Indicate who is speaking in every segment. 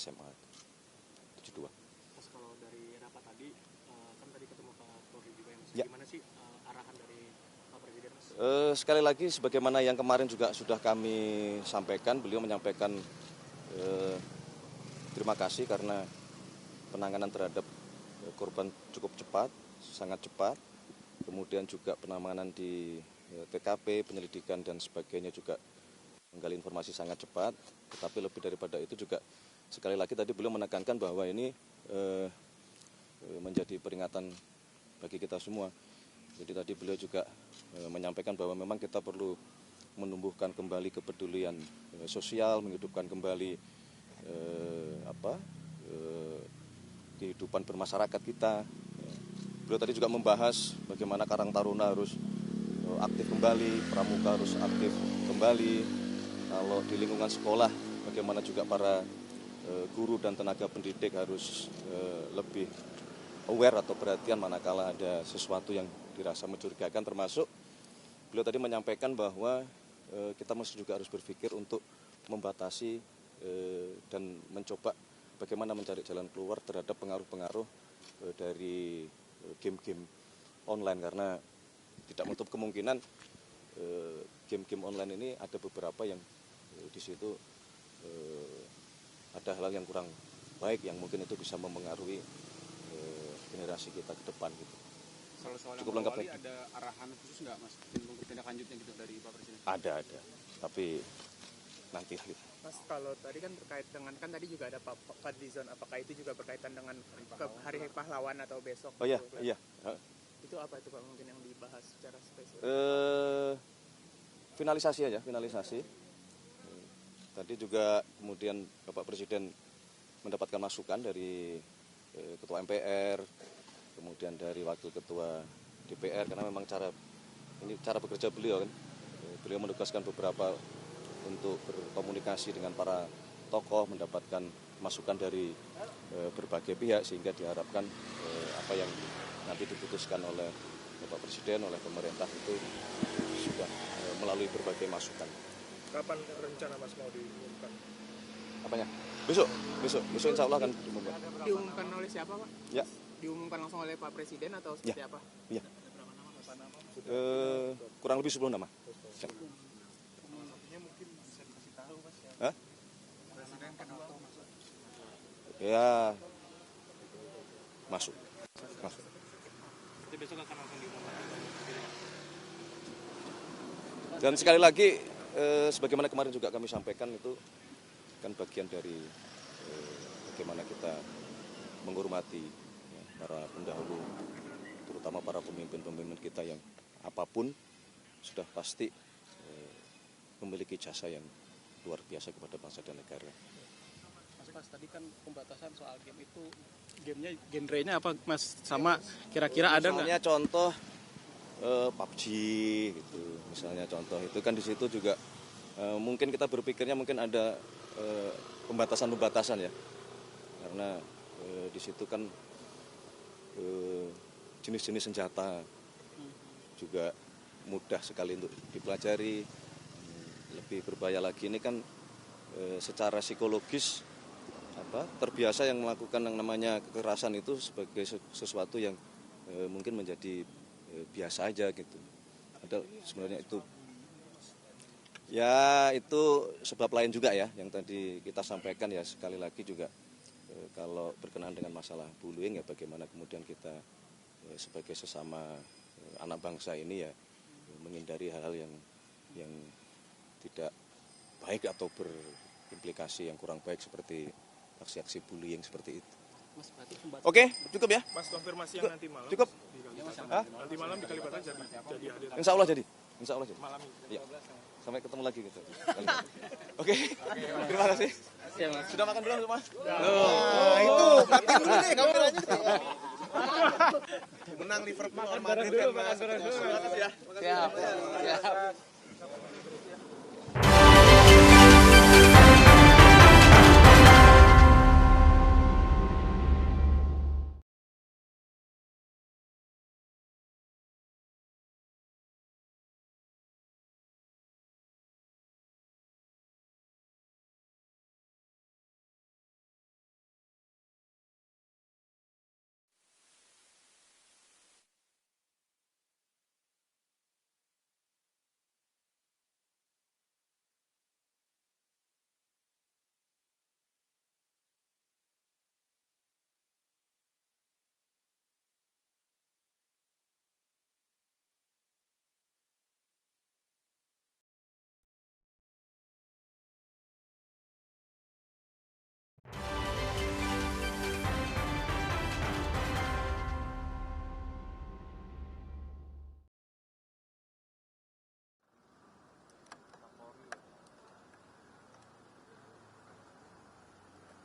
Speaker 1: SMA 72.
Speaker 2: Mas, kalau dari rapat tadi, kan tadi ketemu Pak Polri juga, Mas.
Speaker 1: Ya.
Speaker 2: Gimana sih arahan dari Pak Presiden, Mas?
Speaker 1: Sekali lagi, sebagaimana yang kemarin juga sudah kami sampaikan, beliau menyampaikan terima kasih karena penanganan terhadap korban cukup cepat, sangat cepat. Kemudian juga penanganan di TKP, penyelidikan dan sebagainya juga menggali informasi sangat cepat. Tetapi lebih daripada itu juga sekali lagi tadi beliau menekankan bahwa ini menjadi peringatan bagi kita semua. Jadi tadi beliau juga menyampaikan bahwa memang kita perlu menumbuhkan kembali kepedulian sosial, menghidupkan kembali kehidupan bermasyarakat kita. Beliau tadi juga membahas bagaimana Karang Taruna harus aktif kembali, pramuka harus aktif kembali. Kalau di lingkungan sekolah, bagaimana juga para guru dan tenaga pendidik harus lebih aware atau perhatian manakala ada sesuatu yang dirasa mencurigakan, termasuk beliau tadi menyampaikan bahwa kita mesti juga harus berpikir untuk membatasi dan mencoba bagaimana mencari jalan keluar terhadap pengaruh-pengaruh dari game-game online, karena tidak menutup kemungkinan game-game online ini ada beberapa yang di situ ada hal yang kurang baik yang mungkin itu bisa mempengaruhi generasi kita ke depan gitu.
Speaker 3: Soal
Speaker 1: Cukup lengkap lagi.
Speaker 3: Ada arahan khusus nggak, Mas, untuk tindak lanjutnya gitu dari Pak Presiden?
Speaker 1: Ada, tapi nanti lihat.
Speaker 4: Mas, kalau tadi kan terkait dengan, kan tadi juga ada Pak Fadlizon, apakah itu juga berkaitan dengan Hari Pahlawan atau besok?
Speaker 1: Oh iya,
Speaker 4: gitu,
Speaker 1: iya.
Speaker 4: Itu apa itu Pak mungkin yang dibahas secara spesifik?
Speaker 1: Finalisasi aja, finalisasi. Tadi juga kemudian Bapak Presiden mendapatkan masukan dari Ketua MPR, kemudian dari Wakil Ketua DPR, karena memang cara bekerja beliau kan. Beliau menugaskan beberapa untuk berkomunikasi dengan para tokoh, mendapatkan masukan dari berbagai pihak, sehingga diharapkan apa yang nanti diputuskan oleh Bapak Presiden, oleh pemerintah itu sudah melalui berbagai masukan.
Speaker 5: Kapan rencana Mas mau diumumkan?
Speaker 1: Apanya? Besok insya Allah akan diumumkan.
Speaker 4: Diumumkan oleh siapa Pak?
Speaker 1: Ya.
Speaker 4: Diumumkan langsung oleh Pak Presiden atau seperti apa?
Speaker 1: Iya. Kurang lebih 10 nama. Ya.
Speaker 5: Mungkin bisa dikasih tahu Mas ya.
Speaker 1: Hah?
Speaker 5: Presiden kedua masuk.
Speaker 1: Ya, masuk.
Speaker 2: Jadi besok akan langsung diumumkan.
Speaker 1: Dan sekali lagi, sebagaimana kemarin juga kami sampaikan, itu kan bagian dari bagaimana kita menghormati para pendahulu, terutama para pemimpin-pemimpin kita yang apapun sudah pasti memiliki jasa yang luar biasa kepada bangsa dan negara.
Speaker 3: Mas, tadi kan pembatasan soal game itu, genrenya apa, Mas? Sama kira-kira ada nggak?
Speaker 1: Misalnya contoh PUBG gitu, misalnya contoh itu kan di situ juga mungkin kita berpikirnya mungkin ada pembatasan ya, karena di situ kan jenis-jenis senjata juga mudah sekali untuk dipelajari. Lebih berbahaya lagi ini kan secara psikologis terbiasa yang melakukan yang namanya kekerasan itu sebagai sesuatu yang mungkin menjadi biasa aja gitu. Padahal sebenarnya itu sebab lain juga ya yang tadi kita sampaikan ya, sekali lagi juga kalau berkenaan dengan masalah bullying ya, bagaimana kemudian kita sebagai sesama anak bangsa ini ya menghindari hal-hal yang tidak baik atau berimplikasi yang kurang baik seperti aksi-aksi bullying seperti itu.
Speaker 3: Mas, berarti pembatasan.
Speaker 1: Oke, cukup ya?
Speaker 5: Mas, konfirmasi yang nanti malam.
Speaker 1: Cukup.
Speaker 5: Nanti malam di Kalibata jadi hadir.
Speaker 1: Insya Allah jadi.
Speaker 5: Malam ini.
Speaker 1: Ya. Sampai ketemu lagi gitu. Oke. Terima kasih. Sudah makan belum semua?
Speaker 5: Nah, itu matiin dulu deh kameranya. Menang Liverpool lawan Madrid kan Mas.
Speaker 4: Siap.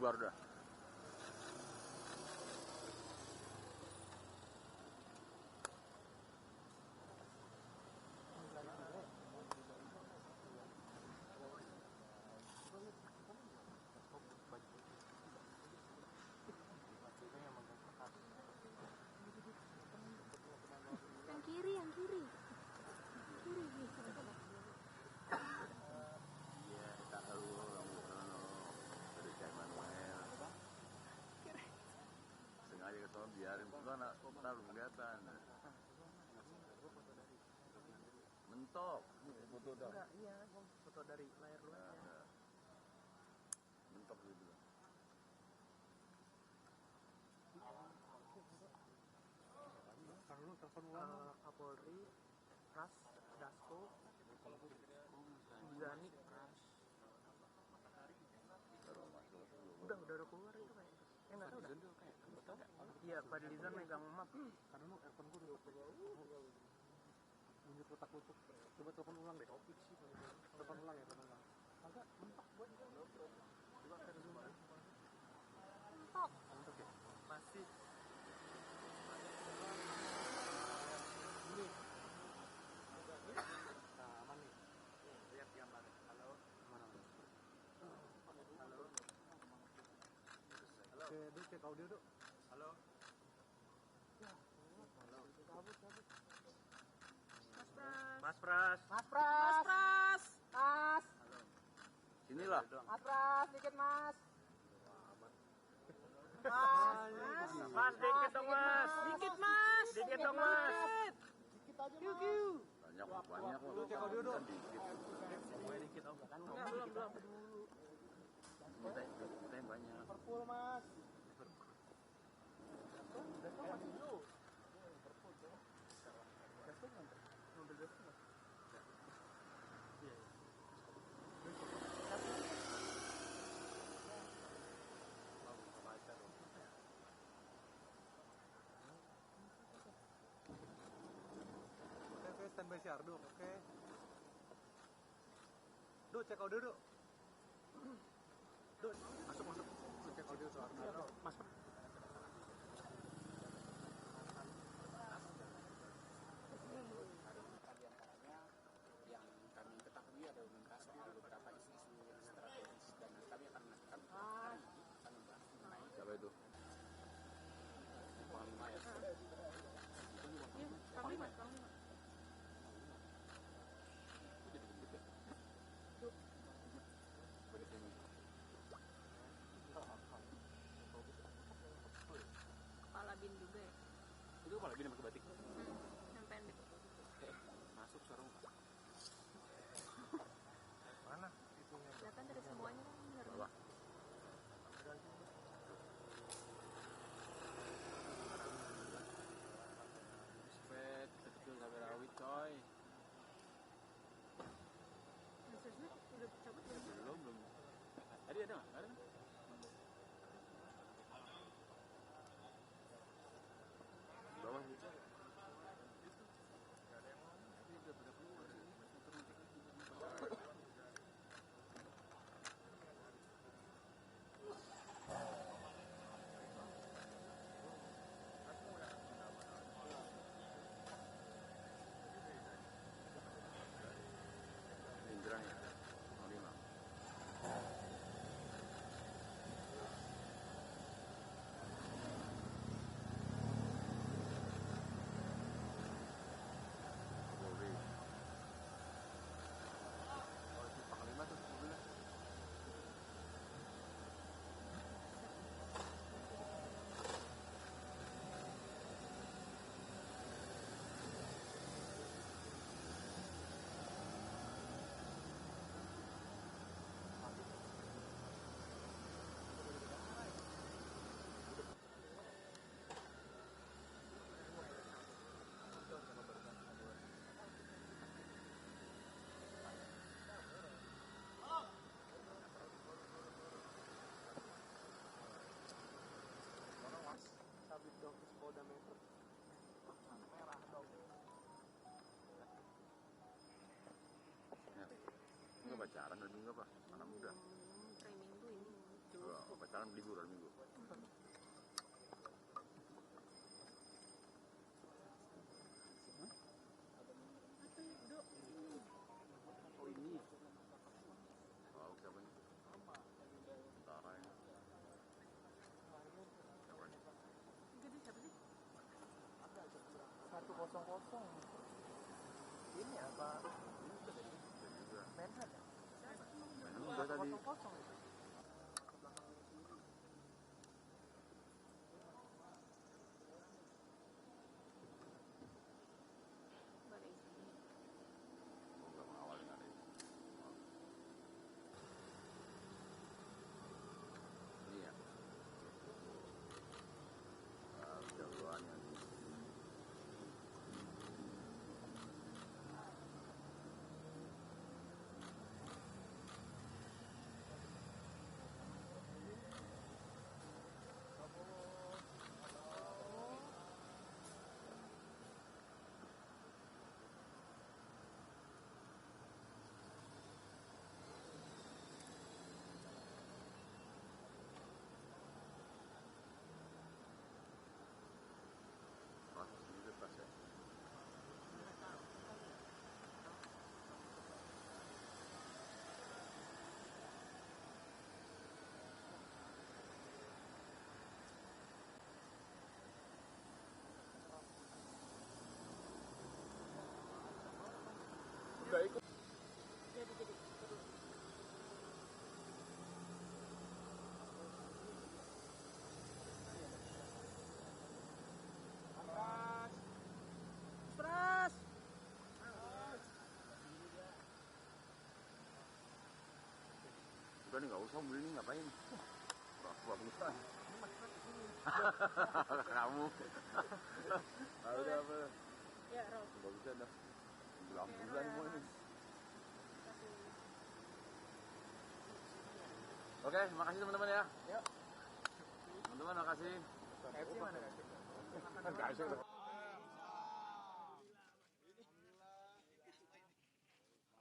Speaker 6: Bubar dah.
Speaker 7: Yang kiri, yang kiri. Kiri.
Speaker 6: Iya, tahu dari Cak Manuel. Sengaja ke sana biarin bukan anak terlalu kelihatan. Mentok. Foto dah.
Speaker 4: Enggak, iya, foto dari layar luar.
Speaker 6: Mentok gitu.
Speaker 4: Kapolri, Ras, Dasko, Zani, udah keluar itu kayak. Nggak tahu dah. Iya, Fadlizon megang map.
Speaker 3: Karena lu telepon gue udah bunyi kotak-kotak. Coba telepon ulang deh. Telepon ulang ya, telepon ulang. Agak mentok gue juga. Coba ke zoom.
Speaker 7: Mentok.
Speaker 3: Mentok ya?
Speaker 4: Masih.
Speaker 3: Ini. Nah, aman nih.
Speaker 4: Lihat gambar. Halo.
Speaker 3: Mana?
Speaker 4: Halo.
Speaker 3: Oke, Duk, cek audio, Duk.
Speaker 4: Halo. Mas Pras.
Speaker 7: Mas Pras. Mas.
Speaker 6: Inilah.
Speaker 7: Mas Pras, dikit Mas.
Speaker 4: Mas, dikit dong Mas.
Speaker 7: Dikit Mas.
Speaker 4: Dikit dong Mas.
Speaker 6: Banyak kok.
Speaker 3: Duk, cek audio, Duk.
Speaker 6: Kan dikit.
Speaker 4: Semuanya dikit om. Belum.
Speaker 6: Kita yang banyak.
Speaker 3: Perpul, Mas. Oke, standby siar, Duk. Oke. Duk, cek audio, Duk. Duk, masuk. Duk, cek audio soal Mas.
Speaker 8: Yang kami ketahui ada membahas beberapa isu-isu strategis dan kami akan melakukan akan membahas mengenai
Speaker 6: Siapa itu?
Speaker 8: Panglima ya.
Speaker 7: Panglima.
Speaker 8: Itu jadi gendut ya. Begitu ini.
Speaker 6: sekarang liburan minggu. Tahu siapa ini? Tentara ini. Siapa ini?
Speaker 4: 100. Ini apa? Menhan ya?
Speaker 6: Udah tadi. Enggak mengawalin ada ini. Ini ya. Jagoannya. Ini bebas ya. Udah nih nggak usah beli nih ngapain? Bukan. Kamu. Ah, udah apa?
Speaker 7: Ya, Rob.
Speaker 6: Nggak bisa dah. Bulan semua ini. Oke, makasih teman-teman ya.
Speaker 4: Yuk.
Speaker 6: Teman-teman makasih.
Speaker 4: KFC mana KFC?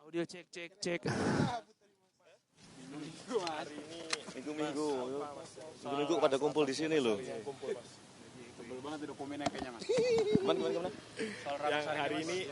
Speaker 3: Audio cek.
Speaker 1: Minggu-minggu pada kumpul di sini loh.
Speaker 8: Tebel banget dokumennya kayaknya mas.
Speaker 1: Gimana?
Speaker 8: Soal yang hari ini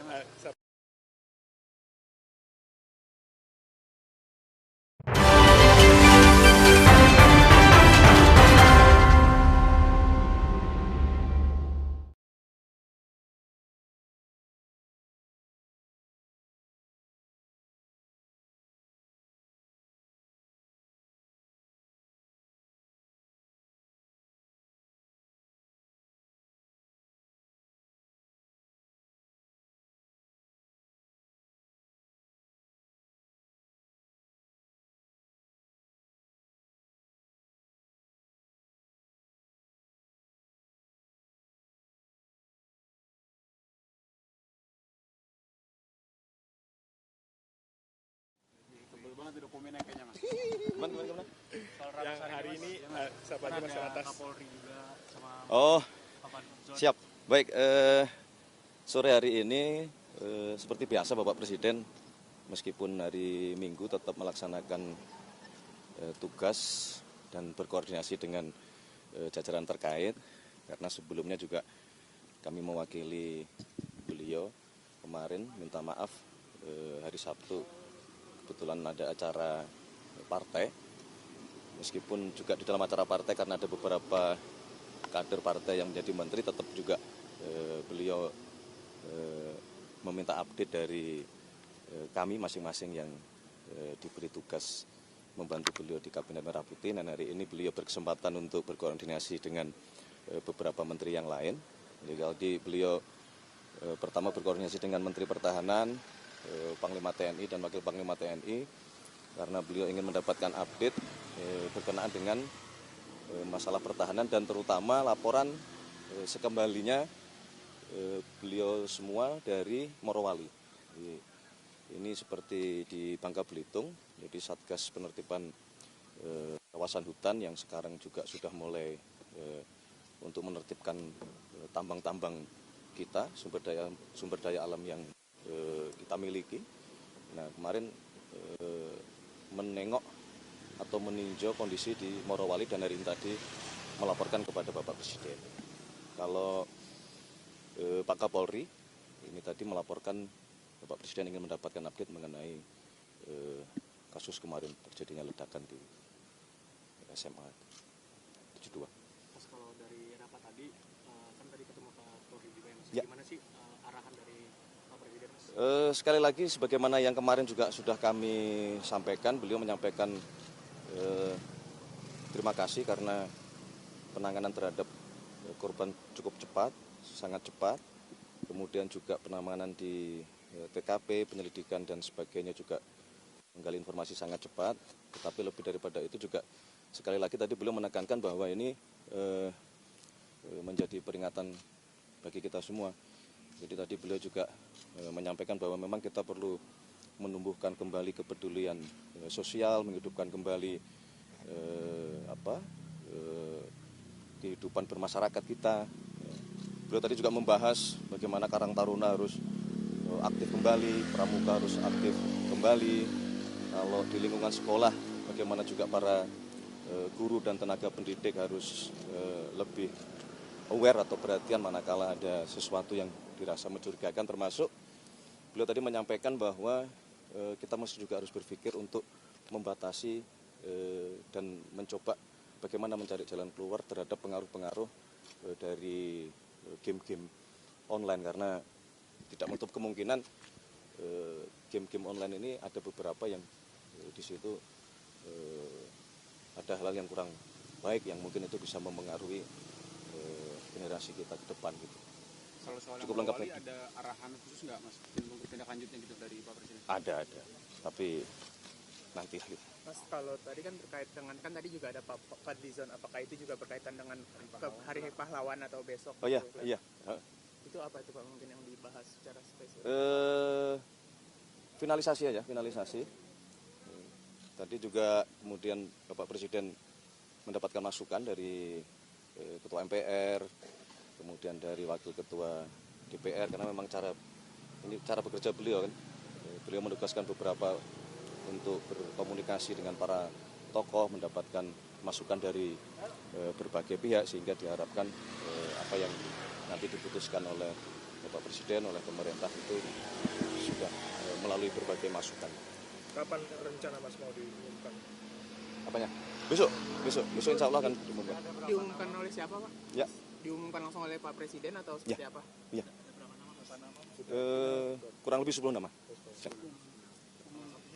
Speaker 8: tebel banget dokumennya kayaknya mas.
Speaker 1: Gimana?
Speaker 8: Soal yang hari ini siapa aja mas atas? Kapolri juga sama
Speaker 1: Oh,
Speaker 8: Bapak Zon.
Speaker 1: siap. Baik, sore hari ini seperti biasa Bapak Presiden meskipun hari Minggu tetap melaksanakan tugas dan berkoordinasi dengan jajaran terkait karena sebelumnya juga kami mewakili beliau kemarin minta maaf hari Sabtu kebetulan ada acara partai meskipun juga di dalam acara partai karena ada beberapa kader partai yang menjadi menteri tetap juga beliau meminta update dari kami masing-masing yang diberi tugas membantu beliau di Kabinet Merah Putih dan hari ini beliau berkesempatan untuk berkoordinasi dengan beberapa menteri yang lain. Jadi beliau pertama berkoordinasi dengan Menteri Pertahanan, Panglima TNI dan Wakil Panglima TNI karena beliau ingin mendapatkan update berkenaan dengan masalah pertahanan dan terutama laporan sekembalinya beliau semua dari Morowali. Ini seperti di Bangka Belitung, jadi Satgas Penertiban Kawasan Hutan yang sekarang juga sudah mulai untuk menertibkan tambang-tambang kita, sumber daya alam yang kita miliki. Nah kemarin menengok atau meninjau kondisi di Morowali dan hari ini tadi melaporkan kepada Bapak Presiden. Kalau Pak Kapolri ini tadi melaporkan Bapak Presiden ingin mendapatkan update mengenai kasus kemarin terjadinya ledakan di SMA 72.
Speaker 2: Mas, kalau dari rapat tadi, kan tadi ketemu Pak Polri juga ya, Mas.
Speaker 1: Ya.
Speaker 2: Gimana sih arahan dari Pak Presiden, Mas?
Speaker 1: Sekali lagi, sebagaimana yang kemarin juga sudah kami sampaikan, beliau menyampaikan terima kasih karena penanganan terhadap korban cukup cepat, sangat cepat. Kemudian juga penanganan di TKP, penyelidikan dan sebagainya juga menggali informasi sangat cepat. Tetapi lebih daripada itu juga sekali lagi tadi beliau menekankan bahwa ini menjadi peringatan bagi kita semua. Jadi tadi beliau juga menyampaikan bahwa memang kita perlu menumbuhkan kembali kepedulian sosial, menghidupkan kembali kehidupan bermasyarakat kita. Beliau tadi juga membahas bagaimana Karang Taruna harus aktif kembali, pramuka harus aktif kembali. Kalau di lingkungan sekolah, bagaimana juga para guru dan tenaga pendidik harus lebih aware atau perhatian manakala ada sesuatu yang dirasa mencurigakan, termasuk beliau tadi menyampaikan bahwa kita mesti juga harus berpikir untuk membatasi dan mencoba bagaimana mencari jalan keluar terhadap pengaruh-pengaruh dari game-game online, karena tidak menutup kemungkinan game-game online ini ada beberapa yang di situ ada hal yang kurang baik yang mungkin itu bisa mempengaruhi generasi kita ke depan gitu.
Speaker 8: Kalau soal
Speaker 1: Cukup lengkap
Speaker 8: Morowali ada arahan khusus nggak, Mas? Untuk tindak lanjutnya gitu dari Pak Presiden?
Speaker 1: Ada, tapi nanti
Speaker 4: Mas, kalau tadi kan terkait dengan, kan tadi juga ada Pak Fadlizon, apakah itu juga berkaitan dengan Hari Pahlawan atau besok?
Speaker 1: Oh iya,
Speaker 4: gitu?
Speaker 1: iya.
Speaker 4: Itu apa itu Pak mungkin yang dibahas secara spesifik?
Speaker 1: Finalisasi aja, finalisasi. Tadi juga kemudian Bapak Presiden mendapatkan masukan dari Ketua MPR, kemudian dari Wakil Ketua DPR, karena memang ini cara bekerja beliau kan. Beliau menugaskan beberapa untuk berkomunikasi dengan para tokoh, mendapatkan masukan dari berbagai pihak, sehingga diharapkan apa yang nanti diputuskan oleh Bapak Presiden, oleh pemerintah itu sudah melalui berbagai masukan.
Speaker 5: Kapan rencana Mas mau diumumkan?
Speaker 1: Apanya? Besok insya Allah akan diumumkan.
Speaker 4: Diumumkan oleh siapa Pak?
Speaker 1: Ya.
Speaker 4: Diumumkan langsung oleh Pak Presiden atau seperti apa?
Speaker 1: Iya. Kurang lebih 10 nama.
Speaker 5: Artinya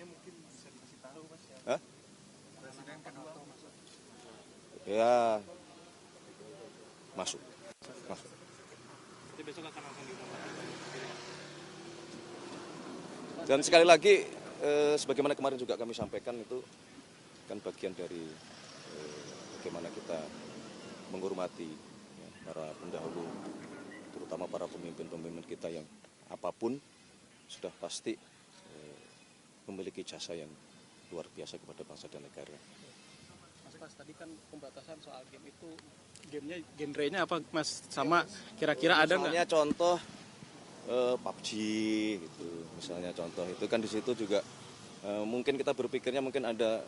Speaker 5: mungkin bisa dikasih tahu Mas ya.
Speaker 1: Hah?
Speaker 5: Presiden kedua masuk.
Speaker 1: Ya, masuk.
Speaker 2: Jadi besok akan langsung diumumkan.
Speaker 1: Dan sekali lagi, sebagaimana kemarin juga kami sampaikan, itu kan bagian dari bagaimana kita menghormati para pendahulu, terutama para pemimpin-pemimpin kita yang apapun sudah pasti memiliki jasa yang luar biasa kepada bangsa dan negara.
Speaker 3: Mas, tadi kan pembatasan soal game itu, genrenya apa Mas? Sama kira-kira ada nggak?
Speaker 1: Misalnya contoh PUBG gitu, misalnya contoh itu kan di situ juga mungkin kita berpikirnya mungkin ada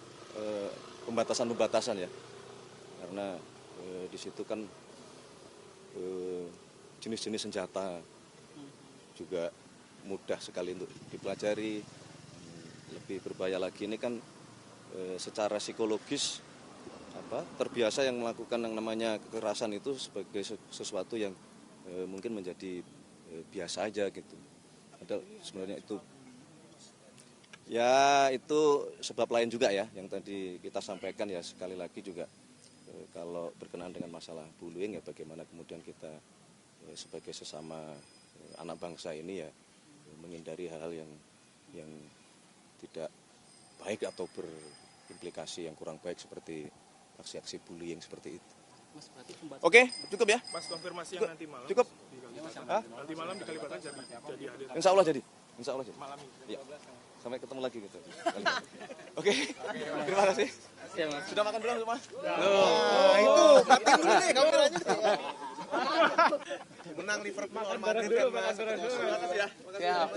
Speaker 1: pembatasan ya, karena di situ kan jenis-jenis senjata juga mudah sekali untuk dipelajari. Lebih berbahaya lagi ini kan secara psikologis terbiasa yang melakukan yang namanya kekerasan itu sebagai sesuatu yang mungkin menjadi biasa aja gitu. Padahal sebenarnya itu ya itu sebab lain juga ya yang tadi kita sampaikan ya, sekali lagi juga kalau berkenaan dengan masalah bullying ya bagaimana kemudian kita sebagai sesama anak bangsa ini ya menghindari hal-hal yang tidak baik atau berimplikasi yang kurang baik seperti aksi-aksi bullying seperti itu.
Speaker 3: Mas, berarti pembatasan.
Speaker 1: Oke, cukup ya?
Speaker 5: Mas, konfirmasi yang nanti malam.
Speaker 1: Cukup.
Speaker 5: Hah? Nanti malam di Kalibata jadi hadir.
Speaker 1: Insya Allah jadi.
Speaker 5: Malam ini.
Speaker 1: Ya. Sampai ketemu lagi gitu. Oke. Terima kasih. Sudah makan belum semua?
Speaker 5: Nah, itu matiin dulu nih kameranya. Menang Liverpool lawan Madrid kan Mas. Terima kasih ya.
Speaker 4: Siap.